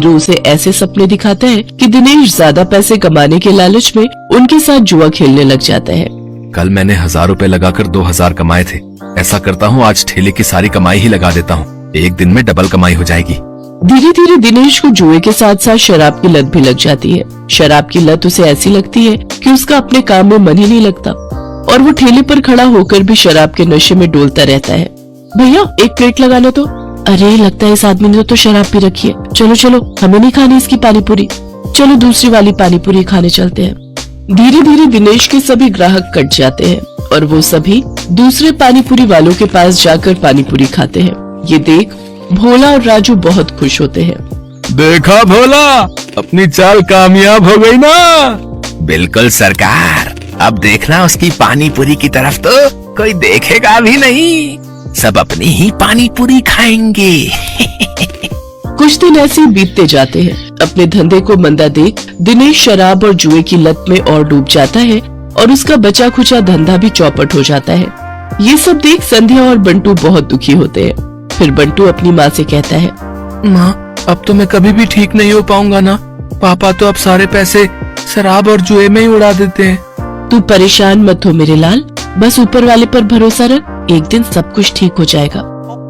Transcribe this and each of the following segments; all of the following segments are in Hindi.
हीरो उसे ऐसे सपने दिखाता है कि दिनेश ज्यादा पैसे कमाने के लालच में उनके साथ जुआ खेलने लग जाता है। कल मैंने 1000 रुपए लगाकर 2000 कमाए थे। ऐसा करता हूँ, आज ठेले की सारी कमाई ही लगा देता हूँ। एक दिन में डबल कमाई हो जाएगी। धीरे धीरे दिनेश को जुए के साथ साथ शराब की लत भी लग जाती है। शराब की लत उसे ऐसी लगती है कि उसका अपने काम में मन ही नहीं लगता और वो ठेले पर खड़ा होकर भी शराब के नशे में डोलता रहता है। भैया एक प्लेट लगाना तो। अरे लगता है इस आदमी ने तो शराब पी रखी है। चलो चलो, हमें नहीं खानी इसकी पानी पूरी। चलो दूसरी वाली पानी पूरी खाने चलते हैं। धीरे धीरे दिनेश के सभी ग्राहक कट जाते हैं और वो सभी दूसरे पानी पूरी वालों के पास जाकर पानी पूरी खाते हैं। ये देख भोला और राजू बहुत खुश होते हैं। देखा भोला, अपनी चाल कामयाब हो गई ना। बिल्कुल सरकार, अब देखना उसकी पानी पूरी की तरफ तो कोई देखेगा भी नहीं। सब अपनी ही पानी पूरी खाएंगे। कुछ दिन ऐसे ही बीतते जाते हैं। अपने धंधे को मंदा देख दिनेश शराब और जुए की लत में और डूब जाता है और उसका बचा खुचा धंधा भी चौपट हो जाता है। ये सब देख संध्या और बंटू बहुत दुखी होते हैं। फिर बंटू अपनी माँ से कहता है, माँ, अब तो मैं कभी भी ठीक नहीं हो पाऊंगा ना। पापा तो अब सारे पैसे शराब और जुए में ही उड़ा देते हैं। तू परेशान मत हो मेरे लाल, बस ऊपर वाले पर भरोसा रख, एक दिन सब कुछ ठीक हो जाएगा।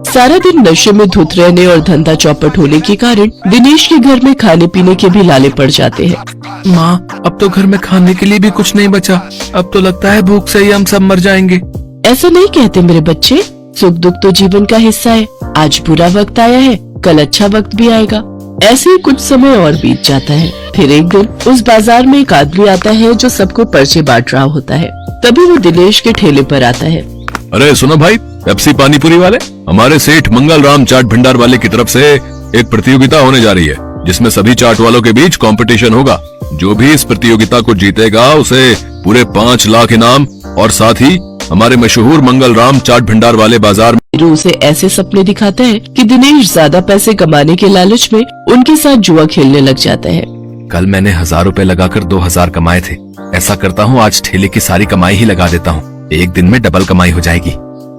सारा दिन नशे में धुत रहने और धंधा चौपट होने के कारण दिनेश के घर में खाने पीने के भी लाले पड़ जाते हैं। माँ, अब तो घर में खाने के लिए भी कुछ नहीं बचा। अब तो लगता है भूख से ही हम सब मर जाएंगे। ऐसा नहीं कहते मेरे बच्चे, सुख दुख तो जीवन का हिस्सा है। आज बुरा वक्त आया है, कल अच्छा वक्त भी आएगा। ऐसे ही कुछ समय और बीत जाता है। फिर एक दिन उस बाजार में एक आदमी आता है जो सबको पर्चे बांट रहा होता है। तभी वो दिनेश के ठेले पर आता है। अरे सुनो भाई, पेप्सी पानी पूरी वाले, हमारे सेठ मंगल राम चाट भंडार वाले की तरफ से एक प्रतियोगिता होने जा रही है, जिसमें सभी चाट वालों के बीच कंपटीशन होगा। जो भी इस प्रतियोगिता को जीतेगा उसे पूरे 5 लाख इनाम और साथ ही हमारे मशहूर मंगल राम चाट भंडार वाले बाजार में। हीरो उसे ऐसे सपने दिखाता है कि दिनेश ज्यादा पैसे कमाने के लालच में उनके साथ जुआ खेलने लग जाता है। कल मैंने 1000 रुपए लगाकर 2000 कमाए थे। ऐसा करता हूँ, आज ठेले की सारी कमाई ही लगा देता हूँ। एक दिन में डबल कमाई हो जाएगी।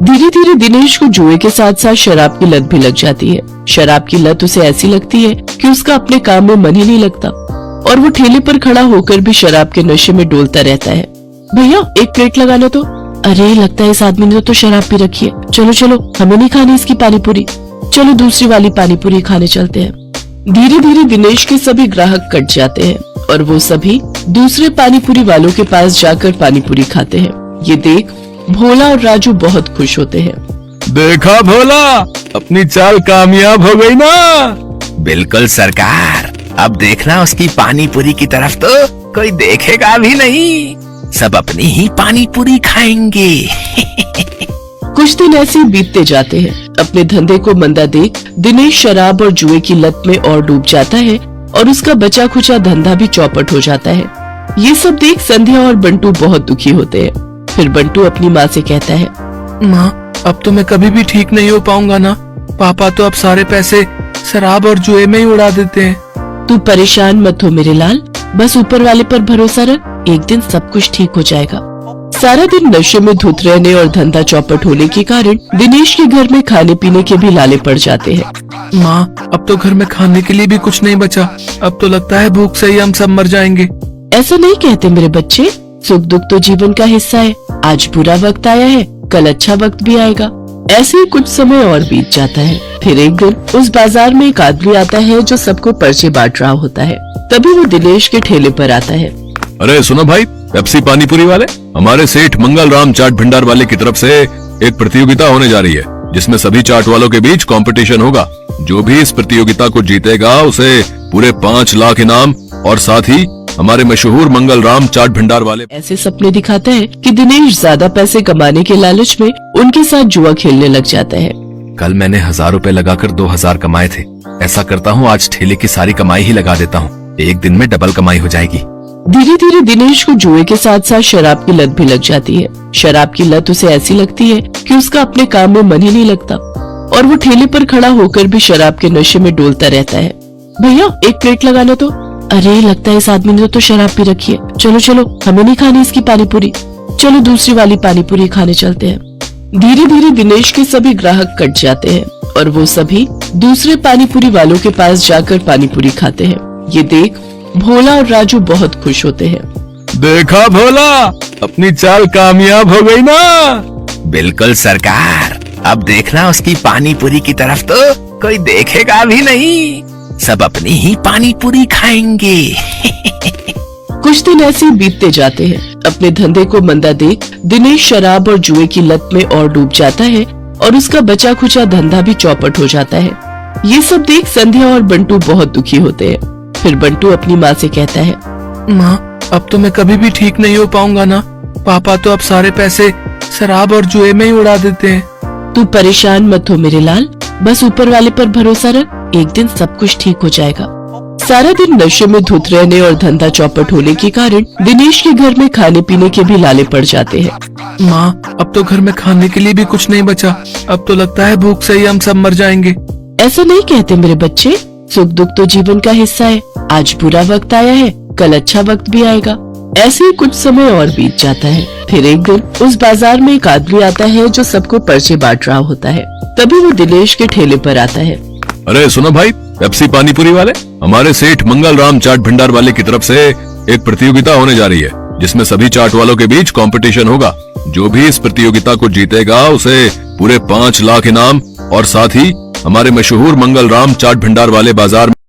धीरे धीरे दिनेश को जुए के साथ साथ शराब की लत भी लग जाती है। शराब की लत उसे ऐसी लगती है कि उसका अपने काम में मन ही नहीं लगता और वो ठेले पर खड़ा होकर भी शराब के नशे में डोलता रहता है। भैया एक प्लेट लगाना तो। अरे लगता है इस आदमी ने तो शराब पी रखी है। चलो चलो, हमें नहीं खानी इसकी पानी पूरी। चलो दूसरी वाली पानी पूरी खाने चलते हैं। धीरे धीरे दिनेश के सभी ग्राहक कट जाते हैं और वो सभी दूसरे पानी पूरी वालों के पास जाकर पानी पूरी खाते हैं। ये देख भोला और राजू बहुत खुश होते हैं। देखा भोला, अपनी चाल कामयाब हो गई ना। बिल्कुल सरकार, अब देखना उसकी पानी पूरी की तरफ तो कोई देखेगा भी नहीं। सब अपनी ही पानी पूरी खाएंगे। कुछ दिन ऐसे ही बीतते जाते हैं। अपने धंधे को मंदा देख दिनेश शराब और जुए की लत में और डूब जाता है और उसका बचा खुचा धंधा भी चौपट हो जाता है। ये सब देख संध्या और बंटू बहुत दुखी होते हैं। फिर बंटू अपनी माँ से कहता है, माँ, अब तो मैं कभी भी ठीक नहीं हो पाऊंगा ना। पापा तो अब सारे पैसे शराब और जुए में ही उड़ा देते हैं। तू परेशान मत हो मेरे लाल, बस ऊपर वाले पर भरोसा रख, एक दिन सब कुछ ठीक हो जाएगा। सारा दिन नशे में धुत रहने और धंधा चौपट होने के कारण दिनेश के घर में खाने पीने के भी लाले पड़ जाते हैं। माँ, अब तो घर में खाने के लिए भी कुछ नहीं बचा। अब तो लगता है भूख से ही हम सब मर जाएंगे। ऐसा नहीं कहते मेरे बच्चे, सुख दुख तो जीवन का हिस्सा है। आज बुरा वक्त आया है, कल अच्छा वक्त भी आएगा। ऐसे ही कुछ समय और बीत जाता है। फिर एक दिन उस बाजार में एक आदमी आता है जो सबको पर्चे बांट रहा होता है। तभी वो दिनेश के ठेले पर आता है। अरे सुनो भाई, पेप्सी पानी पूरी वाले, हमारे सेठ मंगल राम चाट भंडार वाले की तरफ से एक प्रतियोगिता होने जा रही है, जिसमें सभी चाट वालों के बीच कंपटीशन होगा। जो भी इस प्रतियोगिता को जीतेगा उसे पूरे 5 लाख इनाम और साथ ही हमारे मशहूर मंगल राम चाट भंडार वाले। ऐसे सपने दिखाता है कि दिनेश ज्यादा पैसे कमाने के लालच में उनके साथ जुआ खेलने लग जाता है। कल मैंने 1000 रुपए लगाकर 2000 कमाए थे। ऐसा करता हूँ, आज ठेले की सारी कमाई ही लगा देता हूँ। एक दिन में डबल कमाई हो जाएगी। धीरे धीरे दिनेश को जुए के साथ साथ शराब की लत भी लग जाती है। शराब की लत उसे ऐसी लगती है कि उसका अपने काम में मन ही नहीं लगता और वो ठेले पर खड़ा होकर भी शराब के नशे में डोलता रहता है। भैया एक प्लेट लगाना तो। अरे लगता है इस आदमी ने तो शराब पी रखी है। चलो चलो, हमें नहीं खानी इसकी पानी पूरी। चलो दूसरी वाली पानी पूरी खाने चलते हैं। धीरे धीरे दिनेश के सभी ग्राहक कट जाते हैं और वो सभी दूसरे पानीपुरी वालों के पास जाकर पानीपुरी खाते हैं। ये देख भोला और राजू बहुत खुश होते हैं। देखा भोला, अपनी चाल कामयाब हो गई ना। बिल्कुल सरकार, अब देखना उसकी पानीपुरी की तरफ तो कोई देखेगा भी नहीं, सब अपनी ही पानीपुरी खाएंगे। कुछ दिन ऐसे ही बीतते जाते हैं। अपने धंधे को मंदा देख दिनेश शराब और जुए की लत में और डूब जाता है और उसका बचा खुचा धंधा भी चौपट हो जाता है। ये सब देख संध्या और बंटू बहुत दुखी होते हैं। फिर बंटू अपनी माँ से कहता है, माँ, अब तो मैं कभी भी ठीक नहीं हो पाऊंगा ना। पापा तो अब सारे पैसे शराब और जुए में ही उड़ा देते हैं। तू परेशान मत हो मेरे लाल, बस ऊपर वाले पर भरोसा रख, एक दिन सब कुछ ठीक हो जाएगा। सारा दिन नशे में धुत रहने और धंधा चौपट होने के कारण दिनेश के घर में खाने पीने के भी लाले पड़ जाते हैं। माँ, अब तो घर में खाने के लिए भी कुछ नहीं बचा। अब तो लगता है भूख से ही हम सब मर जाएंगे। ऐसा नहीं कहते मेरे बच्चे, सुख दुख तो जीवन का हिस्सा है। आज बुरा वक्त आया है, कल अच्छा वक्त भी आएगा। ऐसे ही कुछ समय और बीत जाता है। फिर एक दिन उस बाजार में एक आदमी आता है जो सबको पर्चे बांट रहा होता है। तभी वो दिनेश के ठेले पर आता है। अरे सुनो भाई, पेप्सी पानीपुरी वाले, हमारे सेठ मंगल राम चाट भंडार वाले की तरफ से एक प्रतियोगिता होने जा रही है, जिसमें सभी चाट वालों के बीच कंपटीशन होगा। जो भी इस प्रतियोगिता को जीतेगा उसे पूरे 5 लाख इनाम और साथ ही हमारे मशहूर मंगल राम चाट भंडार वाले बाजार